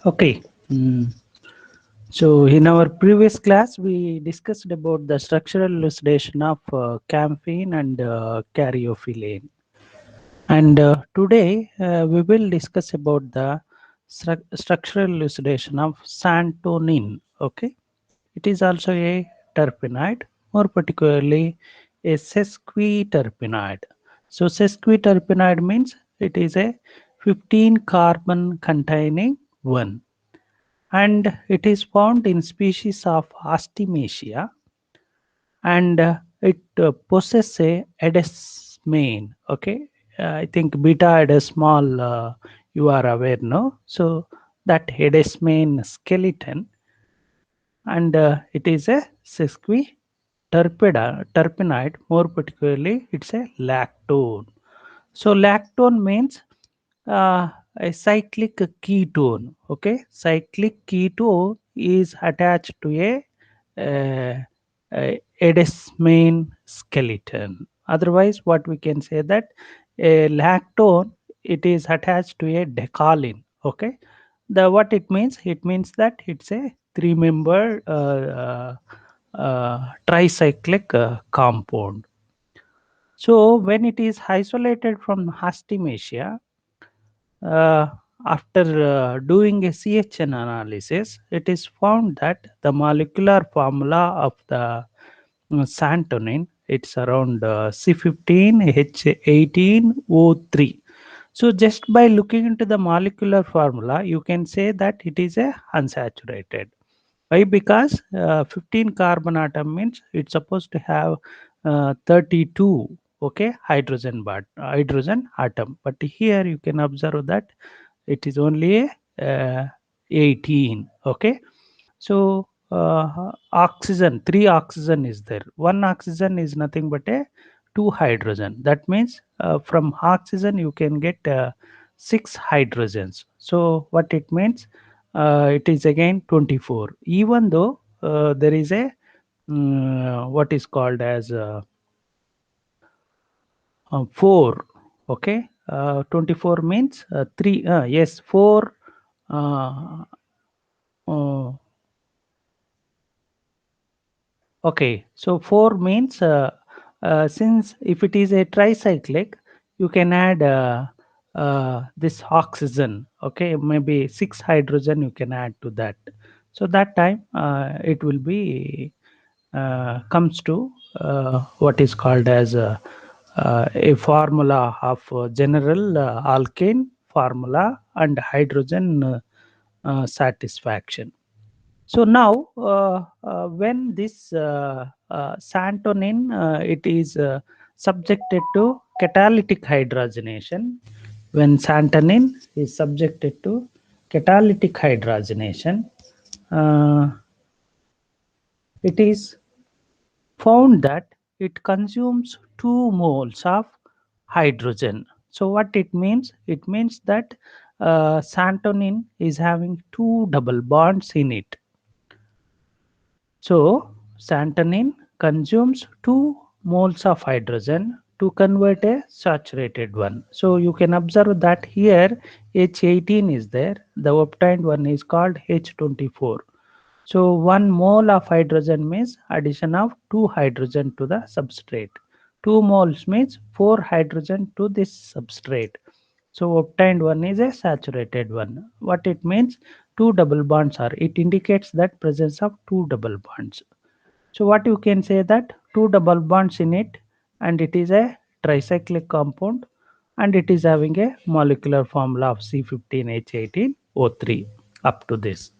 Okay. So in our previous class, we discussed about the structural elucidation of campheine and caryophyllene. And today we will discuss about the structural elucidation of santonin. Okay, it is also a terpenoid, more particularly a sesquiterpenoid. So sesquiterpenoid means it is a 15 carbon containing one, and it is found in species of Astemacia, and it possesses a edesmane. Okay, I think beta edesmol you are aware, no? So that edesmane skeleton, and it is a terpenoid, more particularly it's a lactone. So lactone means uh, a cyclic ketone. Okay, cyclic ketone is attached to a edesmane skeleton. Otherwise, what we can say that a lactone, it is attached to a decalin. Okay, the what it means? It means that it's a three-member tricyclic compound. So when it is isolated from Hastemacia, uh, after doing a CHN analysis, it is found that the molecular formula of the santonin, it's around C15H18O3. So just by looking into the molecular formula, you can say that it is a unsaturated. Why? Because 15 carbon atom means it's supposed to have 32, okay, hydrogen atom. But here you can observe that it is only a 18. Okay, so oxygen, three oxygen is there. One oxygen is nothing but a two hydrogen. That means from oxygen you can get six hydrogens. So what it means? It is again 24. Even though there is a what is called as 4. Okay, 24 means 3. Yes, 4. Uh, uh, Okay, so 4 means since if it is a tricyclic, you can add this oxygen. Okay, maybe 6 hydrogen you can add to that. So that time it will be comes to what is called as a formula of general alkane formula and hydrogen satisfaction. So now, when this santonin it is subjected to catalytic hydrogenation, when santonin is subjected to catalytic hydrogenation, uh, it is found that it consumes 2 moles of hydrogen. So what it means? It means that santonin is having 2 double bonds in it. So, santonin consumes 2 moles of hydrogen to convert a saturated one. So, you can observe that here H18 is there. The obtained one is called H24. So, 1 mole of hydrogen means addition of 2 hydrogen to the substrate. 2 moles means 4 hydrogen to this substrate. So obtained one is a saturated one. What it means? Two double bonds are. It indicates that presence of two double bonds. So what you can say that two double bonds in it, and it is a tricyclic compound, and it is having a molecular formula of C15H18O3 up to this.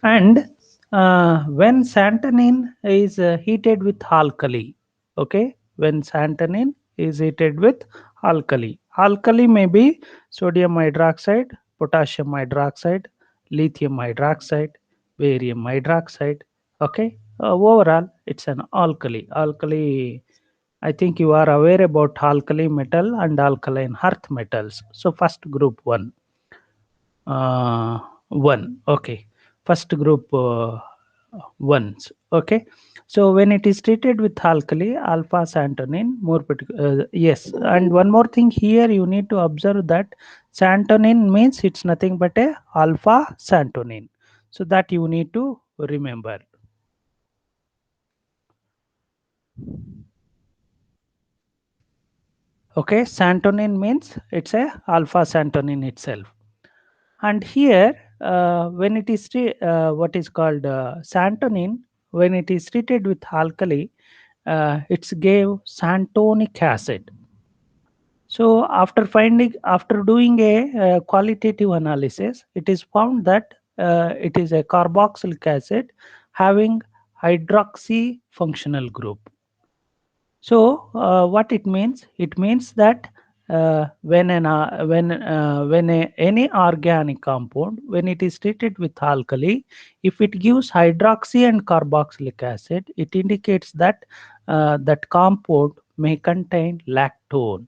And when santonin is heated with alkali, okay, when santonin is heated with alkali. Alkali may be sodium hydroxide, potassium hydroxide, lithium hydroxide, barium hydroxide. Okay, overall it's an alkali. Alkali, I think you are aware about alkali metal and alkaline earth metals. So first group uh, one. Okay, first group ones. Okay, so when it is treated with alkali, alpha santonin, more particular, yes. And one more thing here, you need to observe that santonin means it's nothing but a alpha santonin. So that you need to remember. Okay, santonin means it's a alpha santonin itself. And here, when it is what is called santonin, when it is treated with alkali, it's gave santonic acid. So after doing a qualitative analysis, it is found that it is a carboxylic acid having hydroxy functional group. So what it means? It means that any organic compound, when it is treated with alkali, if it gives hydroxy and carboxylic acid, it indicates that that compound may contain lactone.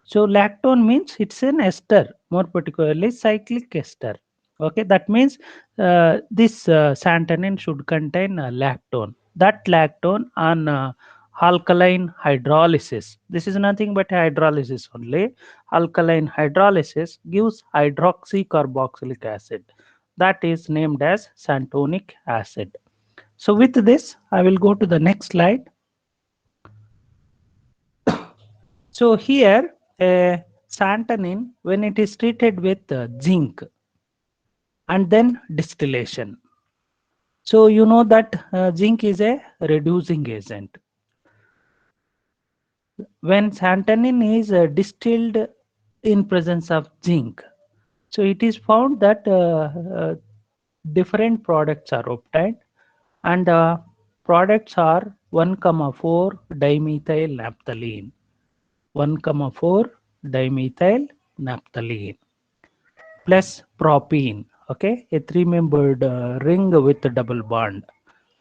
So lactone means it's an ester, more particularly cyclic ester. Okay, that means this santonin should contain lactone. That lactone on alkaline hydrolysis. This is nothing but hydrolysis only. Alkaline hydrolysis gives hydroxycarboxylic acid. That is named as santonic acid. So with this, I will go to the next slide. So here, santonin, when it is treated with zinc and then distillation. So you know that zinc is a reducing agent. When santonin is distilled in presence of zinc, so it is found that different products are obtained, and products are 1,4 dimethyl naphthalene. 1,4 dimethyl naphthalene plus propene. Okay, a three-membered ring with a double bond,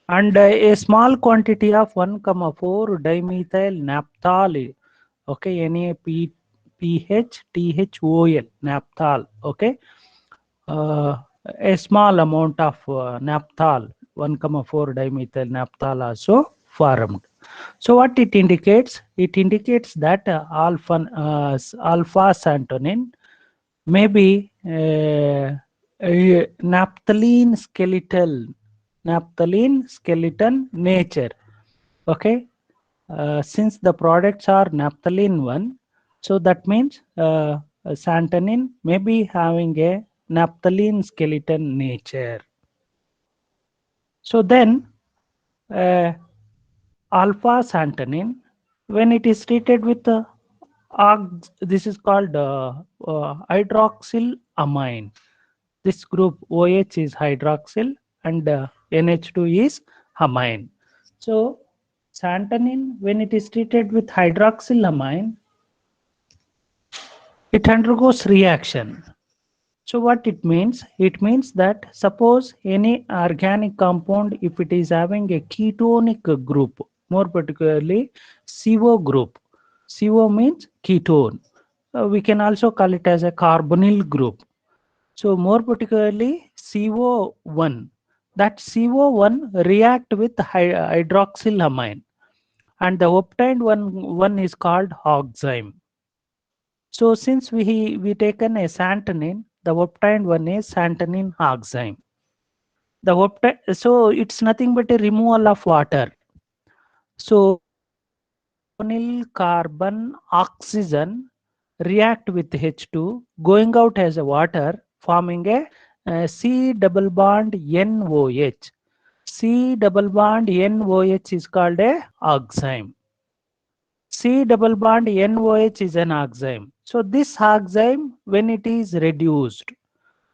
and a small quantity of 1,4 dimethyl naphthol. Okay, NaPHTHOL, naphthol. Okay, uh, a small amount of naphthol, 1,4 dimethyl naphthol also formed. So what it indicates? It indicates that alpha santonin may be a naphthalene skeleton nature. Okay, since the products are naphthalene one, so that means santonin may be having a naphthalene skeleton nature. So then, uh, alpha santonin, when it is treated with this is called hydroxyl amine. This group OH is hydroxyl and NH2 is amine. So santonin, when it is treated with hydroxylamine, it undergoes reaction. So what it means? It means that suppose any organic compound, if it is having a ketonic group, more particularly CO group. CO means ketone. We can also call it as a carbonyl group. So more particularly CO1. That CO1 react with hydroxylamine, and the obtained one is called oxime. So since we taken a santonin, the obtained one is santonin oxime. So it's nothing but a removal of water. So carbonyl carbon oxygen react with H2, going out as a water, forming a C double bond NOH. C double bond NOH is called a oxime. C double bond NOH is an oxime. So this oxime, when it is reduced,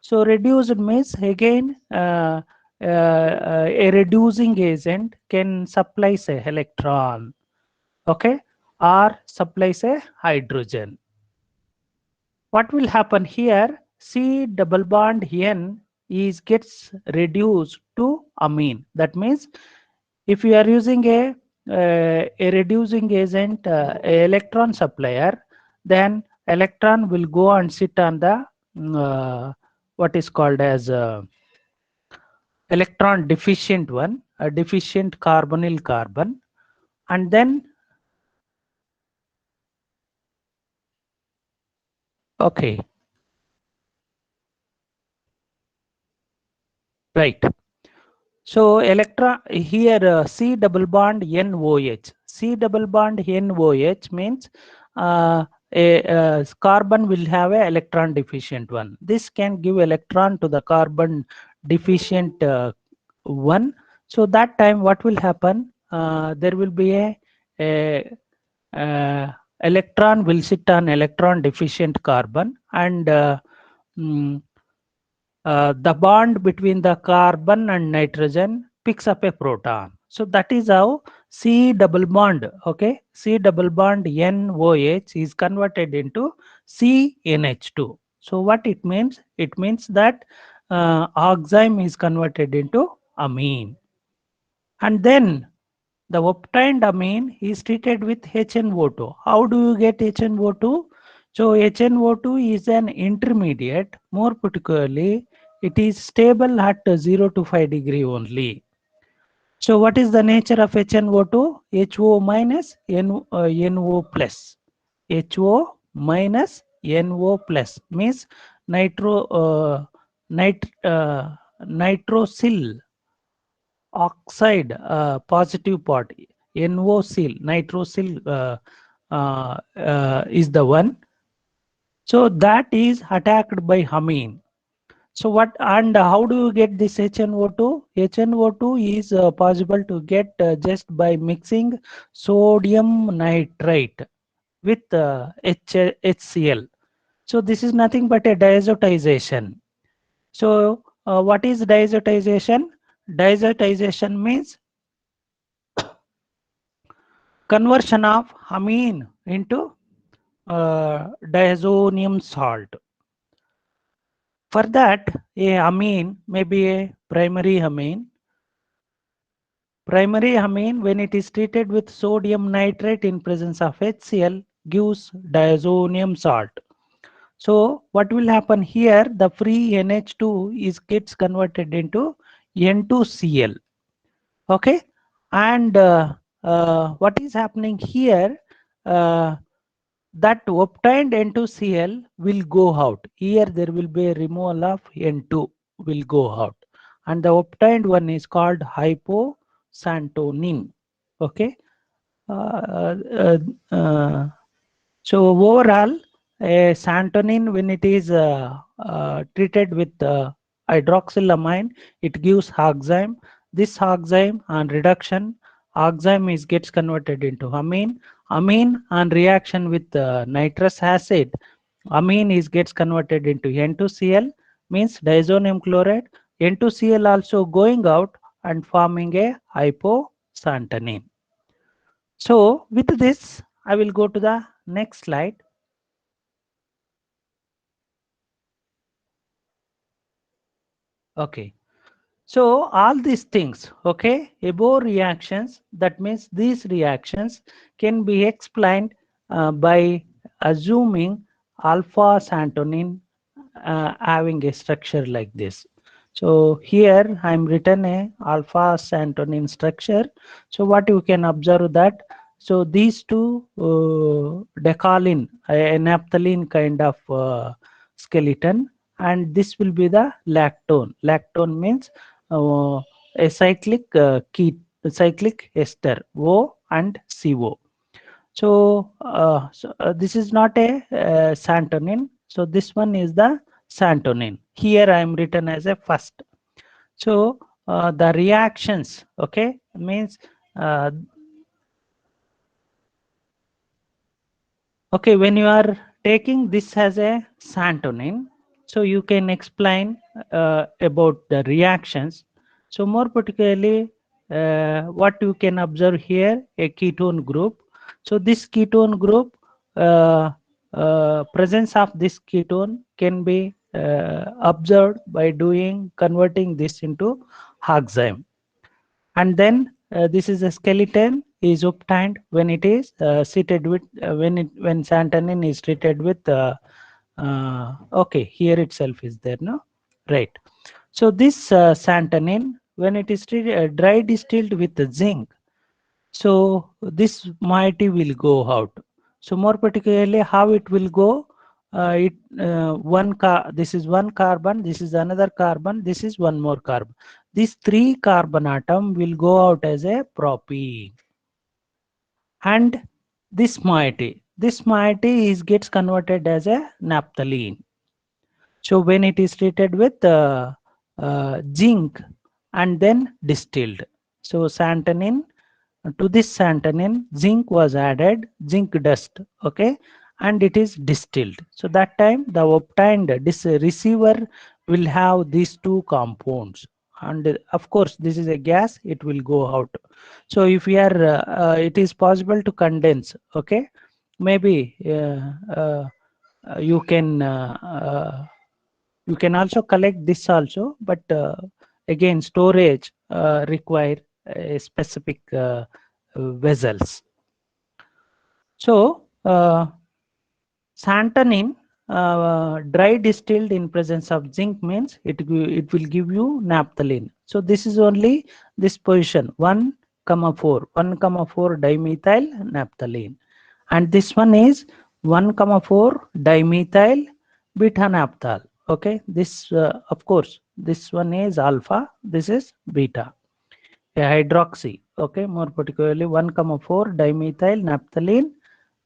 so reduced means again a reducing agent can supply say electron. Okay, R supplies a hydrogen. What will happen here? C double bond N is gets reduced to amine. That means if you are using a reducing agent, a electron supplier, then electron will go and sit on the what is called as electron deficient one, a deficient carbonyl carbon, and then okay, right. So electron here C double bond NOH. C double bond NOH means a carbon will have a electron deficient one. This can give electron to the carbon deficient one. So that time what will happen? There will be a uh, electron will sit on electron deficient carbon, and mm, the bond between the carbon and nitrogen picks up a proton. So that is how C double bond, okay, C double bond NOH is converted into CNH2. So what it means? It means that oxime is converted into amine. And then the obtained amine is treated with HNO2. How do you get HNO2? So HNO2 is an intermediate. More particularly, it is stable at 0 to 5 degree only. So what is the nature of HNO2? HO minus NO plus. HO minus NO plus means nitro nitrosyl oxide positive part. NOCl nitrosyl is the one. So that is attacked by amine. So what and how do you get this HNO2? HNO2 is possible to get just by mixing sodium nitrite with HCl. So this is nothing but a diazotization. So what is diazotization? Diazotization means conversion of amine into diazonium salt. For that, a amine may be a primary amine. Primary amine, when it is treated with sodium nitrate in presence of HCl, gives diazonium salt. So what will happen here? The free NH2 is gets converted into N2Cl. Okay, and what is happening here? Uh, that obtained N2Cl will go out. Here there will be a removal of N2 will go out, and the obtained one is called hyposantonin. Okay. Uh, uh, uh, so overall, a santonin when it is treated with hydroxylamine, it gives oxime. This oxime on reduction, oxime is gets converted into amine. Amine on reaction with nitrous acid, amine is gets converted into N2Cl, means diazonium chloride. N2Cl also going out and forming a hyposantonin. So with this, I will go to the next slide. Okay. So all these things, okay, above reactions, that means these reactions can be explained by assuming alpha santonin having a structure like this. So here I'm written a alpha santonin structure. So what you can observe that, so these two decalin, a naphthalene kind of skeleton, and this will be the lactone. Lactone means a cyclic ester O and CO. So, this is not a santonin. So this one is the santonin. Here I am written as a first. So the reactions, okay, means uh, okay, when you are taking this as a santonin, so you can explain about the reactions. So more particularly, what you can observe here, a ketone group. So this ketone group, uh, presence of this ketone can be observed by doing converting this into oxime. And then this is a skeleton is obtained when it is treated with when santonin is treated with okay, here itself is there, no, right. So this santonin, when it is treated, dry distilled with zinc, so this moiety will go out. So more particularly, how it will go? It this is one carbon, this is another carbon, this is one more carbon. These three carbon atom will go out as a propene, and this moiety is gets converted as a naphthalene. So when it is treated with zinc and then distilled, so santonin, to this santonin zinc was added, zinc dust, okay, and it is distilled. So that time the obtained this receiver will have these two compounds, and of course this is a gas, it will go out. So if we are it is possible to condense, okay, maybe you can you can also collect this also, but again storage require a specific vessels. So santonin dry distilled in presence of zinc means it will give you naphthalene. So this is only this position 1,4 dimethyl naphthalene, and this one is 1,4 dimethyl beta naphthal. Okay, this of course this one is alpha, this is beta, a hydroxy, okay, more particularly 1,4 dimethyl naphthalene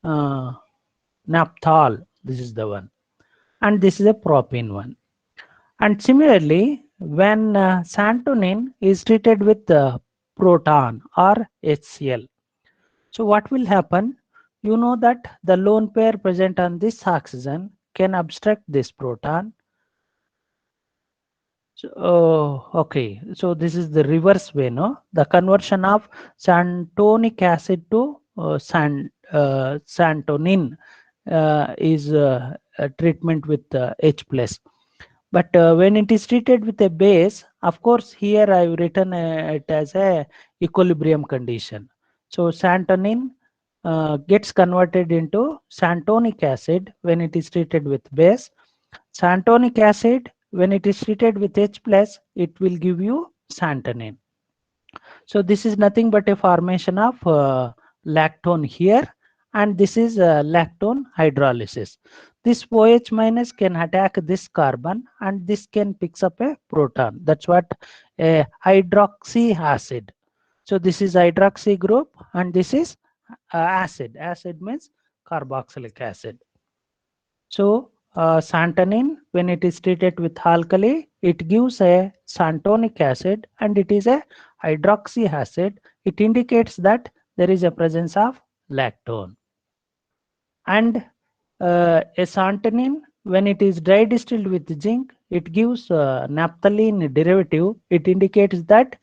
uh, naphthal, this is the one, and this is a propane one. And similarly, when santonin is treated with proton or HCl, so what will happen? You know that the lone pair present on this oxygen can obstruct this proton. So, okay, so this is the reverse way, no? The conversion of santonic acid to santonin is a treatment with H plus. But when it is treated with a base, of course, here I've written it as a equilibrium condition. So santonin gets converted into santonic acid when it is treated with base. Santonic acid, when it is treated with H plus, it will give you santonin. So this is nothing but a formation of lactone here, and this is lactone hydrolysis. This OH minus can attack this carbon, and this can picks up a proton. That's what a hydroxy acid. So this is hydroxy group, and this is acid. Acid means carboxylic acid. So santonin, when it is treated with alkali, it gives a santonic acid, and it is a hydroxy acid. It indicates that there is a presence of lactone. And a santonin, when it is dry distilled with zinc, it gives naphthalene derivative. It indicates that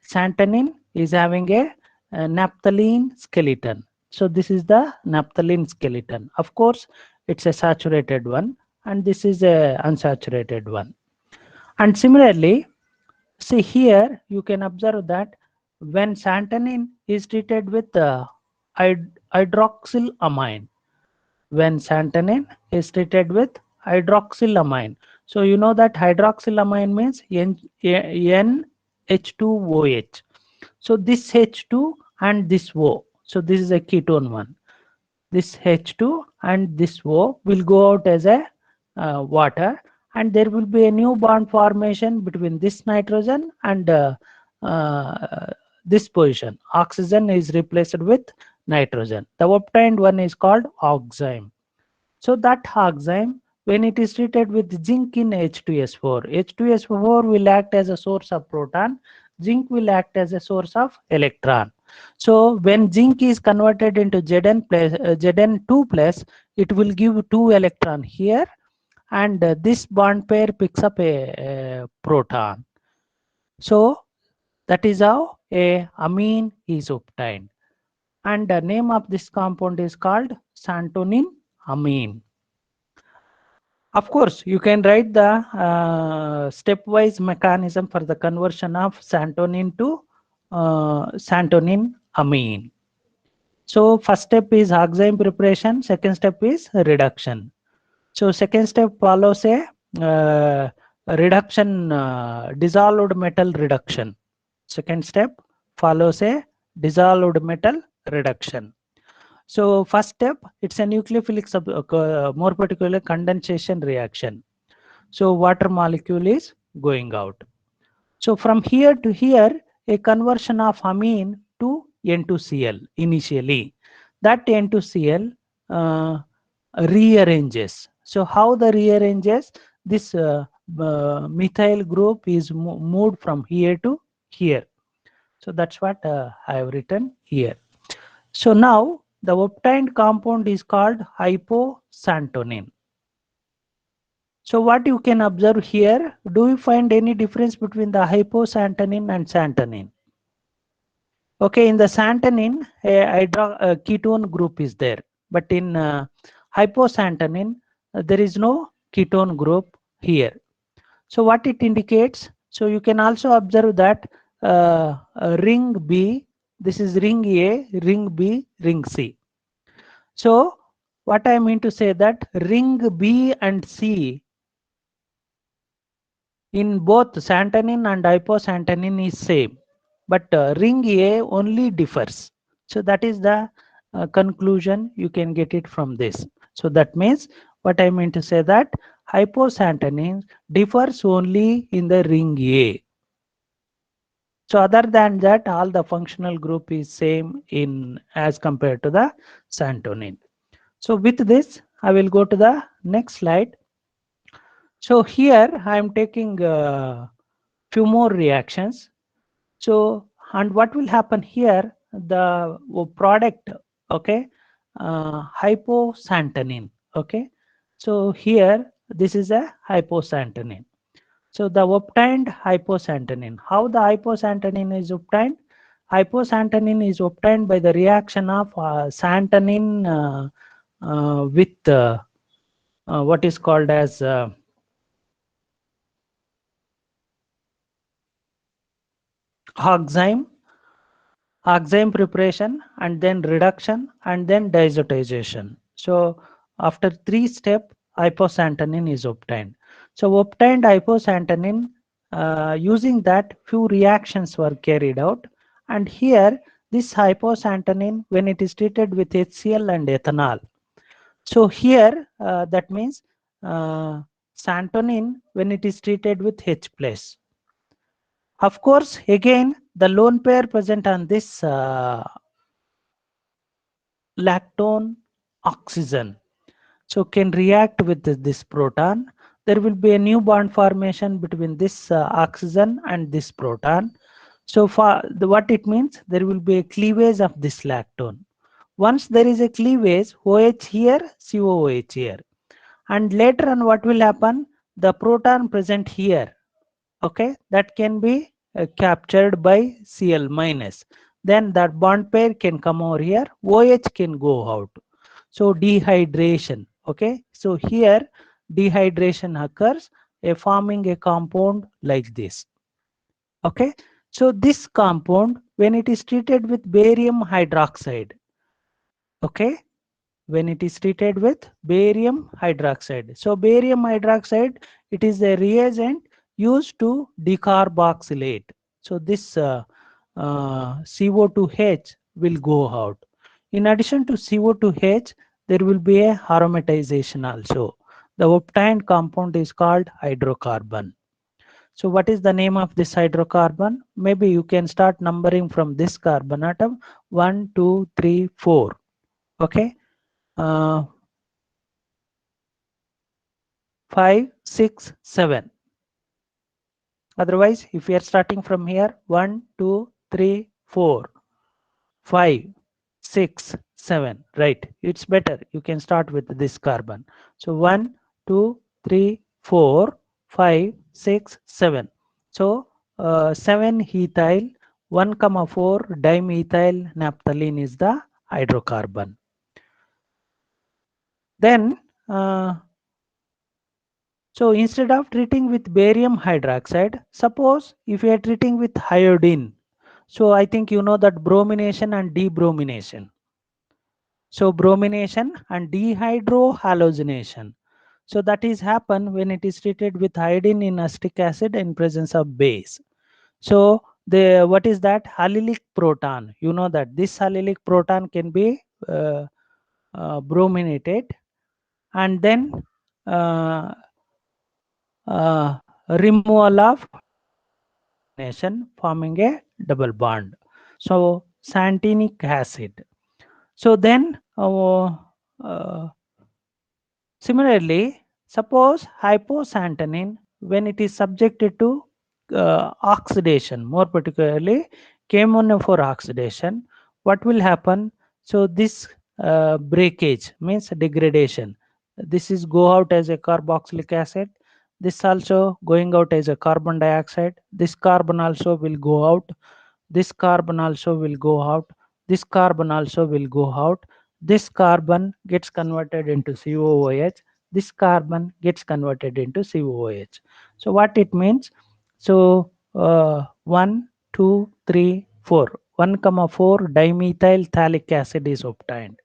santonin is having a naphthalene skeleton. So this is the naphthalene skeleton. Of course, it's a saturated one, and this is a unsaturated one. And similarly, see here you can observe that when santonin is treated with hydroxylamine, when santonin is treated with hydroxylamine. So you know that hydroxylamine means NH2OH. So this H2 and this O. So this is a ketone one. This H2 and this O will go out as a water, and there will be a new bond formation between this nitrogen and uh, this position. Oxygen is replaced with nitrogen. The obtained one is called oxime. So that oxime, when it is treated with zinc in H2S4, H2S4 will act as a source of proton, zinc will act as a source of electron. So when zinc is converted into Zn2 plus, it will give 2 electron here, and this bond pair picks up a proton. So that is how a amine is obtained. and the name of this compound is called santonin amine. Of course, you can write the stepwise mechanism for the conversion of santonin to santonin amine. So first step is oxime preparation, second step is reduction. So second step follows a reduction, dissolved metal reduction. Second step follows a dissolved metal reduction. So first step, it's a nucleophilic more particularly condensation reaction. So water molecule is going out. So from here to here, a conversion of amine to N2Cl initially. That N2Cl rearranges. So how the rearranges? This methyl group is moved from here to here. So that's what I have written here. So now the obtained compound is called hyposantonin. So what you can observe here, do you find any difference between the hyposantonin and santonin? Okay, in the santonin, a ketone group is there, but in hyposantonin, there is no ketone group here. So what it indicates? So you can also observe that ring B, this is ring A, ring B, ring C. So what I mean to say that ring B and C in both santonin and hyposantonin is same, but ring A only differs. So that is the conclusion you can get it from this. So that means what I mean to say that hyposantonin differs only in the ring A. So other than that, all the functional group is same in as compared to the santonin. So with this, I will go to the next slide. So here I am taking few more reactions. So, and what will happen here? The product, okay, hyposantonin, okay. So here, this is a hyposantonin. So the obtained hyposantonin. How the hyposantonin is obtained? Hyposantonin is obtained by the reaction of santonin with what is called as oxime, oxime preparation, and then reduction, and then diazotization. So after three step, hyposantonin is obtained. So obtained hyposantonin, using that few reactions were carried out, and here this hyposantonin, when it is treated with HCl and ethanol, so here that means santonin when it is treated with H plus. Of course, again, the lone pair present on this lactone oxygen, so can react with this proton. There will be a new bond formation between this oxygen and this proton. So for what it means, there will be a cleavage of this lactone. Once there is a cleavage, OH here, COOH here. And later on what will happen? The proton present here, okay, that can be captured by Cl minus. Then that bond pair can come over here, OH can go out. So dehydration, okay. So here dehydration occurs, forming a compound like this, okay. So this compound, when it is treated with barium hydroxide, okay, when it is treated with barium hydroxide. So barium hydroxide, it is a reagent used to decarboxylate. So this CO2H will go out. In addition to CO2H, there will be a aromatization also. The obtained compound is called hydrocarbon. So what is the name of this hydrocarbon? Maybe you can start numbering from this carbon atom: 1, 2, 3, 4. Okay. Uh, 5, 6, 7. Otherwise, if we are starting from here, 1, 2, 3, 4, 5, 6, 7, right? It's better. You can start with this carbon. So 1, 2, 3, 4, 5, 6, 7. So 7 ethyl, 1, 4 dimethyl naphthalene is the hydrocarbon. Then, so instead of treating with barium hydroxide, suppose if you are treating with iodine, so I think you know that bromination and debromination. So bromination and dehydrohalogenation. So that is happen when it is treated with iodine in acetic acid in presence of base. So the what is that allylic proton? You know that this allylic proton can be brominated, and then uh, removal of nation forming a double bond. So santinic acid. So then similarly, suppose hyposantonin, when it is subjected to oxidation, more particularly chemonophore oxidation, what will happen? So this breakage means degradation. This is go out as a carboxylic acid. This also going out as a carbon dioxide. This carbon also will go out. This carbon also will go out. This carbon also will go out. This carbon gets converted into COOH. This carbon gets converted into COOH. So what it means? So 1, 2, 3, 4. 1, comma 4 dimethyl phthalic acid is obtained.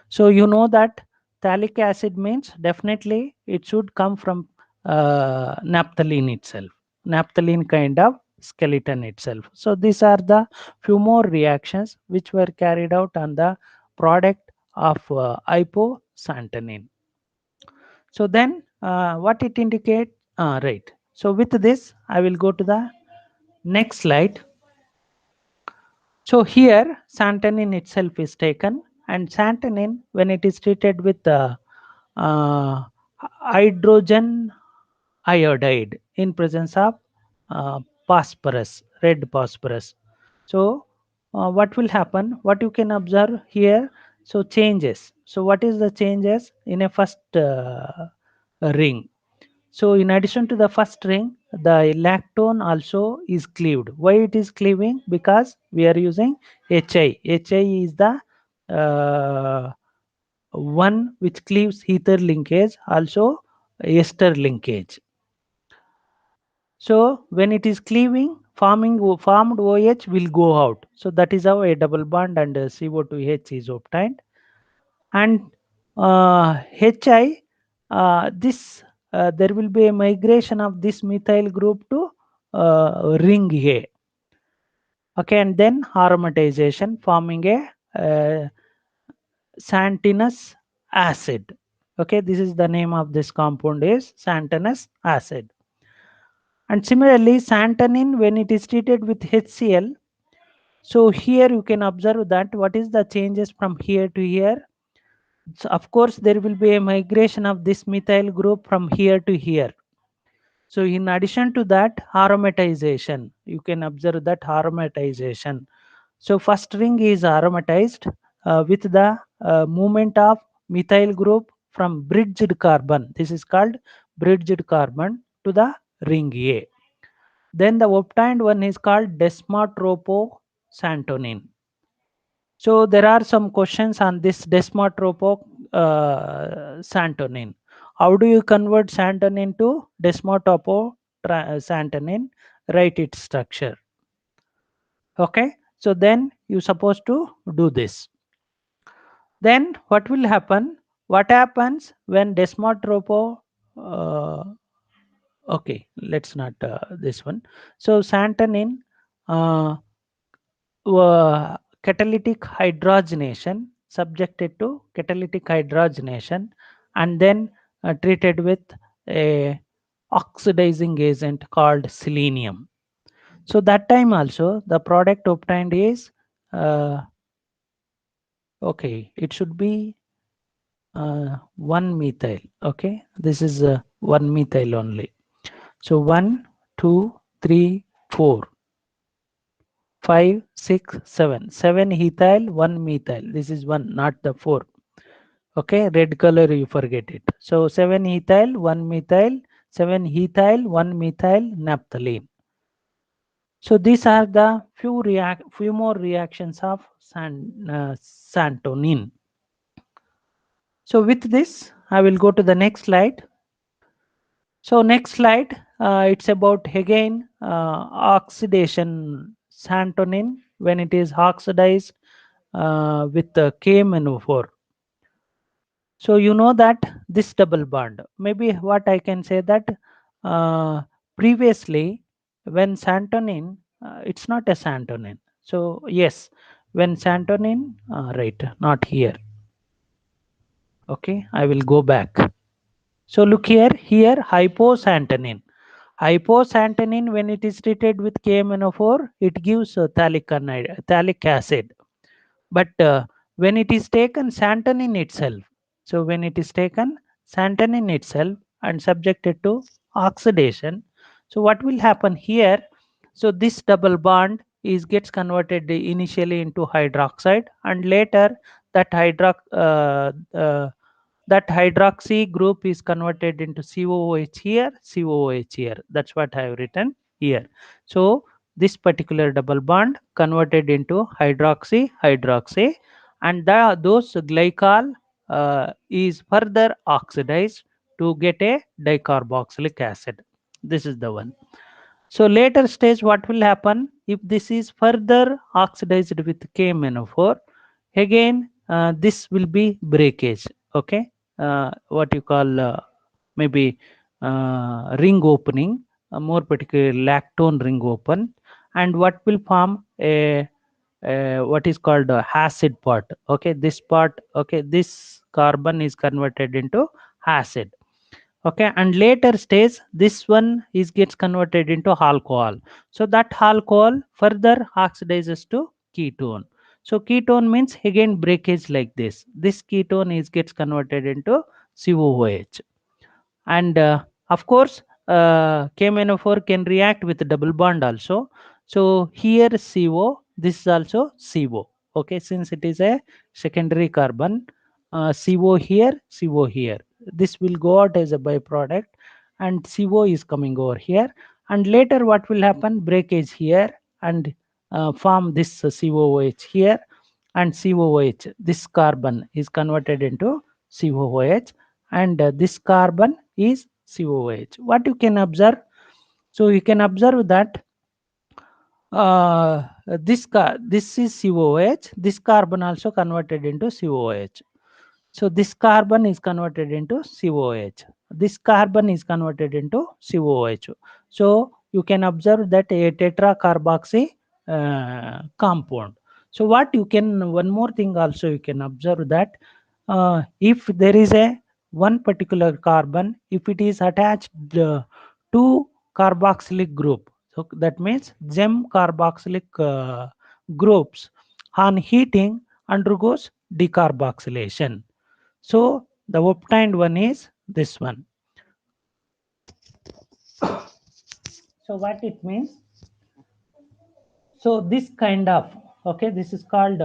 So you know that phthalic acid means definitely it should come from naphthalene itself, naphthalene kind of skeleton itself. So these are the few more reactions which were carried out on the product of iposantonin. So then what it indicate? Right. So with this, I will go to the next slide. So here santonin itself is taken, and santonin when it is treated with uh, hydrogen iodide in presence of phosphorus, red phosphorus. So what will happen? What you can observe here? So changes. So what is the changes in a first ring? So in addition to the first ring, the lactone also is cleaved. Why it is cleaving? Because we are using HI. HI is the one which cleaves ether linkage, also ester linkage. So when it is cleaving, formed OH will go out. So that is how a double bond and CO2H is obtained. And HI, this there will be a migration of this methyl group to ring A. Okay, and then aromatization forming a santinous acid. Okay, this is the name of this compound is santinous acid. And similarly, santonin when it is treated with HCl, so here you can observe that what is the changes from here to here. So of course, there will be a migration of this methyl group from here to here. So in addition to that, aromatization, you can observe that aromatization. So first ring is aromatized with the movement of methyl group from bridged carbon. This is called bridged carbon to the ring A. Then the obtained one is called desmotroposantonin. So there are some questions on this desmotroposantonin. How do you convert santonin to desmotroposantonin? Write its structure. Okay. So then you supposed to do this. Then what will happen? What happens when desmotropo? Uh, okay, let's not this one. So santonin. Uh, Catalytic hydrogenation, subjected to catalytic hydrogenation, and then treated with a oxidizing agent called selenium. So that time also the product obtained is okay, it should be 1 methyl. Okay, this is 1 methyl only. So 1, 2, 3, 4, 5, 6, 7. 7 ethyl, 1 methyl. This is 1, not the 4. Okay, red color you forget it. So 7 ethyl, 1 methyl, 7 ethyl, 1 methyl naphthalene. So these are the few more reactions of santonin. So with this, I will go to the next slide. So next slide, it's about again oxidation santonin when it is oxidized with the KMNO4. So you know that this double bond, maybe what I can say that uh, previously when santonin, it's not a santonin. So yes, when santonin, right, not here. Okay, I will go back. So look here hyposantonin. Hyposantonin, when it is treated with KMNO4, it gives phthalic acid. But when it is taken santonin itself, so when it is taken santonin itself and subjected to oxidation, so what will happen here? So this double bond is gets converted initially into hydroxide, and later that that hydroxy group is converted into COOH here, COOH here. That's what I have written here. So this particular double bond converted into hydroxy, and those glycol is further oxidized to get a dicarboxylic acid. This is the one. So later stage, what will happen if this is further oxidized with KMNO4? Again, this will be breakage. Okay, what you call maybe ring opening, more particularly lactone ring open, and what will form a what is called a acid part. Okay, this part. Okay, this carbon is converted into acid. Okay, and later stage this one is gets converted into alcohol. So that alcohol further oxidizes to ketone. So ketone means again breakage like this ketone is gets converted into COOH. And of course KMNO4 can react with double bond also. So here CO, this is also CO. Okay, since it is a secondary carbon, CO here, this will go out as a byproduct, and CO is coming over here, and later what will happen, breakage here, and form this COOH here, and COOH, this carbon is converted into COOH, and this carbon is COOH. What you can observe? So you can observe that this is COOH. This carbon also converted into COOH. So this carbon is converted into COOH. This carbon is converted into COOH. So you can observe that a tetracarboxy compound. So what you can, one more thing also you can observe that if there is a one particular carbon, if it is attached to carboxylic group, so that means gem carboxylic groups on heating undergoes decarboxylation. So the obtained one is this one. So what it means? So this kind of, okay, this is called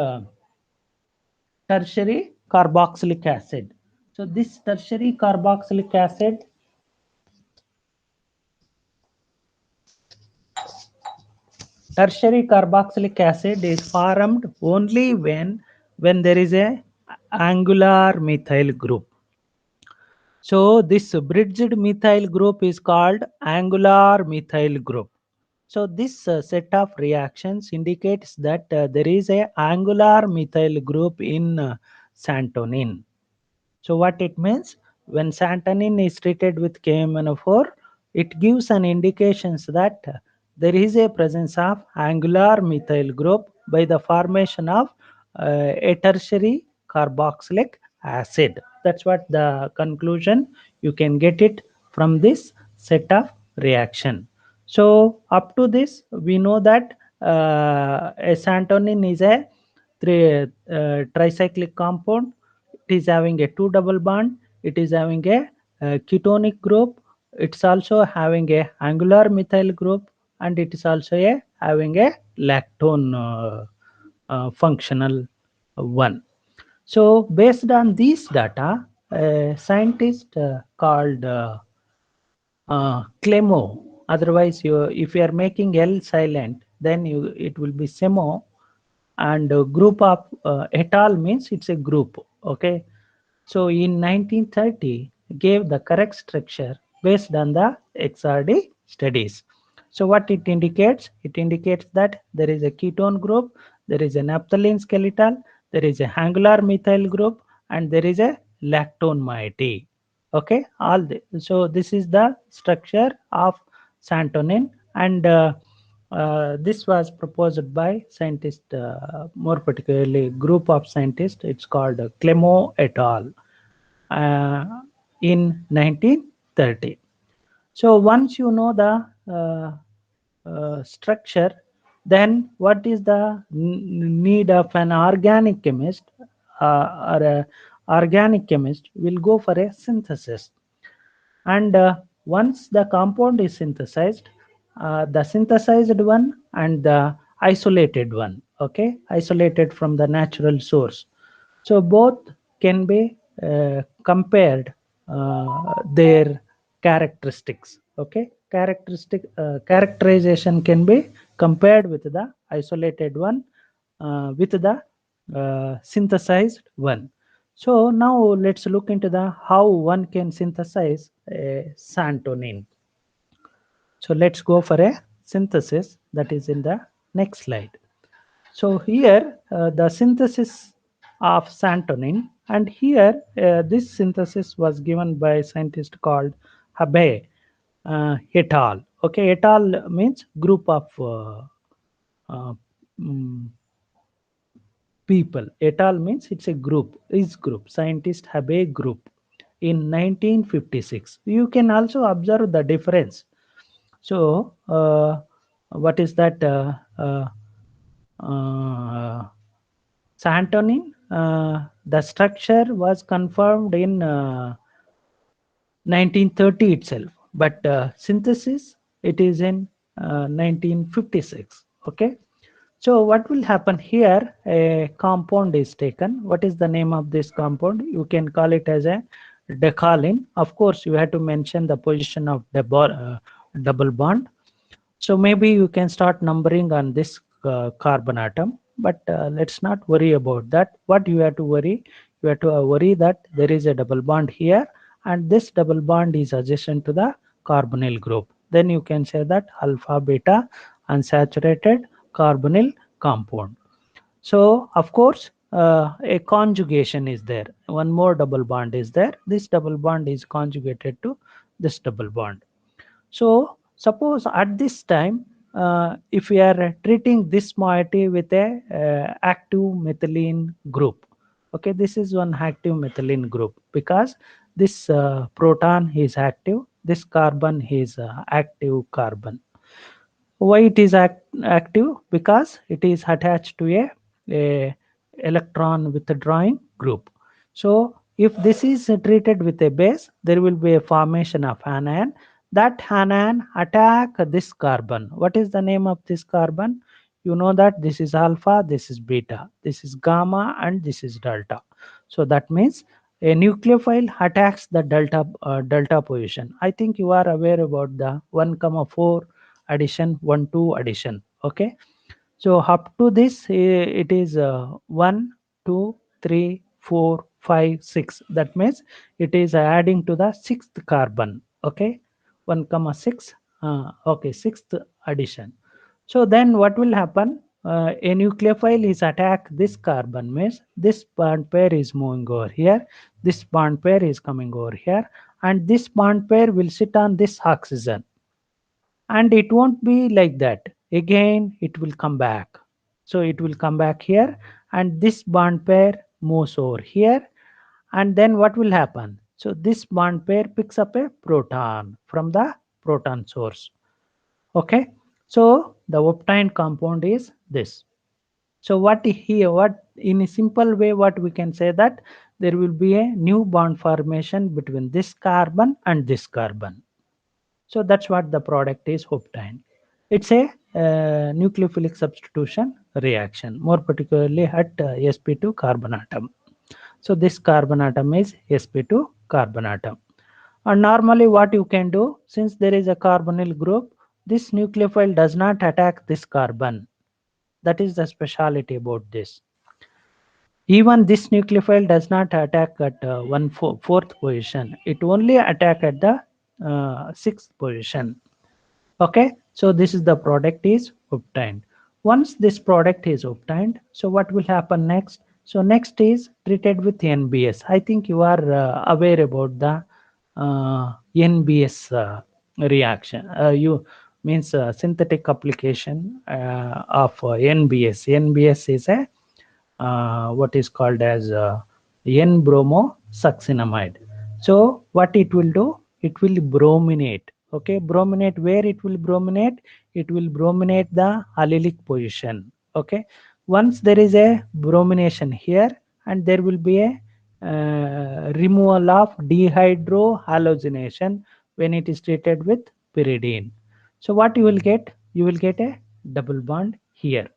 tertiary carboxylic acid. So this tertiary carboxylic acid, tertiary carboxylic acid is formed only when there is a angular methyl group. So this bridged methyl group is called angular methyl group. So this set of reactions indicates that there is a angular methyl group in santonin. So what it means, when santonin is treated with KMNO4, it gives an indications that there is a presence of angular methyl group by the formation of a tertiary carboxylic acid. That's what the conclusion you can get it from this set of reaction. So up to this, we know that a santonin is a tricyclic compound. It is having a two double bond. It is having a, ketonic group. It's also having a angular methyl group, and it is also a having a lactone functional one. So based on these data, a scientist called Clemo, otherwise you, if you are making L silent, then it will be SEMO, and group of et al means it's a group. Okay, so in 1930 gave the correct structure based on the XRD studies. So what it indicates? It indicates that there is a ketone group, there is a naphthalene skeletal, there is a angular methyl group, and there is a lactone moiety. Okay, so this is the structure of santonin, and this was proposed by scientists, more particularly group of scientists. It's called Clemo et al. uh, in 1930. So once you know the structure, then what is the need of an organic chemist, or a organic chemist will go for a synthesis. And once the compound is synthesized, the synthesized one and the isolated one, okay, isolated from the natural source, so both can be compared, their characteristics. Okay, characterization can be compared with the isolated one, with the synthesized one. So now let's look into the how one can synthesize a santonin. So let's go for a synthesis that is in the next slide. So here the synthesis of santonin, and here this synthesis was given by a scientist called Habe et al. Okay, et al means group of uh, mm, people. Et al means it's a group, is group. Scientists have a group in 1956. You can also observe the difference. So, what is that? Uh, Santonin, the structure was confirmed in 1930 itself, but synthesis it is in 1956. Okay, so what will happen here? A compound is taken. What is the name of this compound? You can call it as a decalin. Of course, you have to mention the position of double bond. So maybe you can start numbering on this carbon atom, but let's not worry about that. What you have to worry? You have to worry that there is a double bond here, and this double bond is adjacent to the carbonyl group. Then you can say that alpha beta unsaturated carbonyl compound. So of course, a conjugation is there. One more double bond is there. This double bond is conjugated to this double bond. So suppose at this time, if we are treating this moiety with a active methylene group, okay, this is one active methylene group because this proton is active, this carbon is active carbon. Why it is active? Because it is attached to a electron withdrawing group. So if this is treated with a base, there will be a formation of anion. That anion attack this carbon. What is the name of this carbon? You know that this is alpha, this is beta, this is gamma, and this is delta. So that means a nucleophile attacks the delta position. I think you are aware about the 1,4 addition, 1 2 addition. Okay, so up to this, it is 1 2 3 4 5 6. That means it is adding to the sixth carbon. Okay, 1 comma 6. Okay, sixth addition. So then what will happen? A nucleophile is attack this carbon, means this bond pair is moving over here, this bond pair is coming over here, and this bond pair will sit on this oxygen, and it won't be like that. Again it will come back. So it will come back here, and this bond pair moves over here, and then what will happen? So this bond pair picks up a proton from the proton source. Okay, so the obtained compound is this. So what in a simple way, what we can say that there will be a new bond formation between this carbon and this carbon. So that's what the product is obtained. It's a nucleophilic substitution reaction, more particularly at sp2 carbon atom. So this carbon atom is sp2 carbon atom. And normally what you can do, since there is a carbonyl group, this nucleophile does not attack this carbon. That is the speciality about this. Even this nucleophile does not attack at fourth position. It only attack at the sixth position. Okay, so this is the product is obtained. Once this product is obtained, so what will happen next? So next is treated with NBS. I think you are aware about the NBS reaction. You means synthetic application of NBS. NBS is a what is called as N-bromosuccinamide. So what it will do? It will brominate. Okay, brominate where it will brominate? It will brominate the allylic position. Okay, once there is a bromination here, and there will be a removal of dehydrohalogenation when it is treated with pyridine. So what you will get? You will get a double bond here,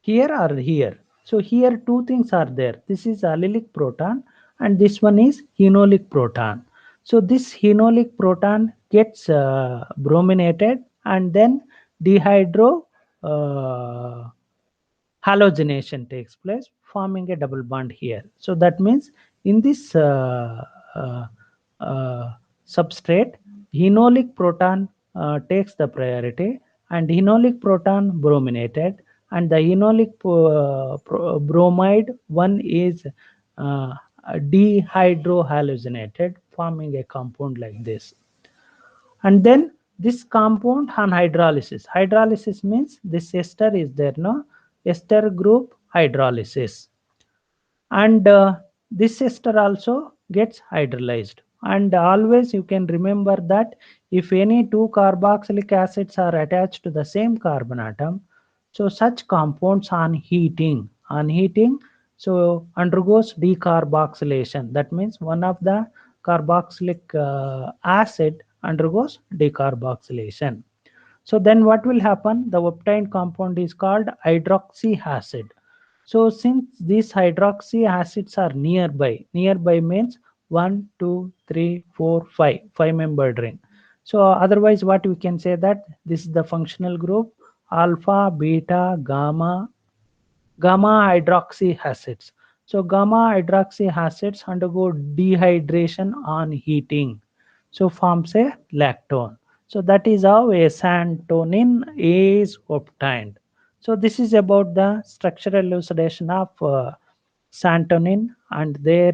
here or here. So here two things are there. This is allylic proton and this one is enolic proton. So this enolic proton gets brominated and then dehydro uh, halogenation takes place, forming a double bond here. So that means in this uh, uh, substrate, enolic proton takes the priority, and enolic proton brominated, and the enolic bromide one is uh, dehydrohalogenated, forming a compound like this. And then this compound on hydrolysis means this ester is there, no, ester group hydrolysis, and this ester also gets hydrolyzed. And always you can remember that if any two carboxylic acids are attached to the same carbon atom, so such compounds on heating so undergoes decarboxylation. That means one of the carboxylic acid undergoes decarboxylation. So then what will happen? The obtained compound is called hydroxy acid. So since these hydroxy acids are nearby means 1, 2, 3, 4, 5, 5-membered ring. So otherwise what we can say that this is the functional group alpha, beta, gamma hydroxy acids. So gamma hydroxy acids undergo dehydration on heating. So forms a lactone. So that is how a santonin is obtained. So this is about the structural elucidation of santonin and their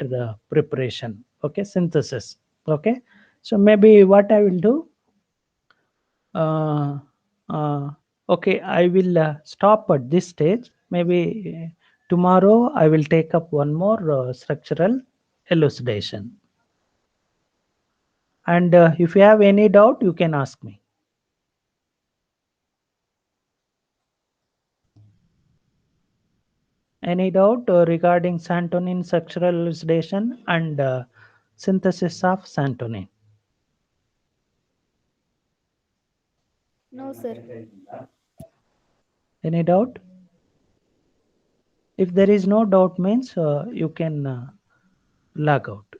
preparation. Okay, synthesis. Okay, so maybe what I will do, uh, uh, okay, I will stop at this stage. Maybe tomorrow I will take up one more structural elucidation. And if you have any doubt, you can ask me. Any doubt regarding santonin structural elucidation and synthesis of santonin? No, sir. Any doubt? If there is no doubt means you can log out.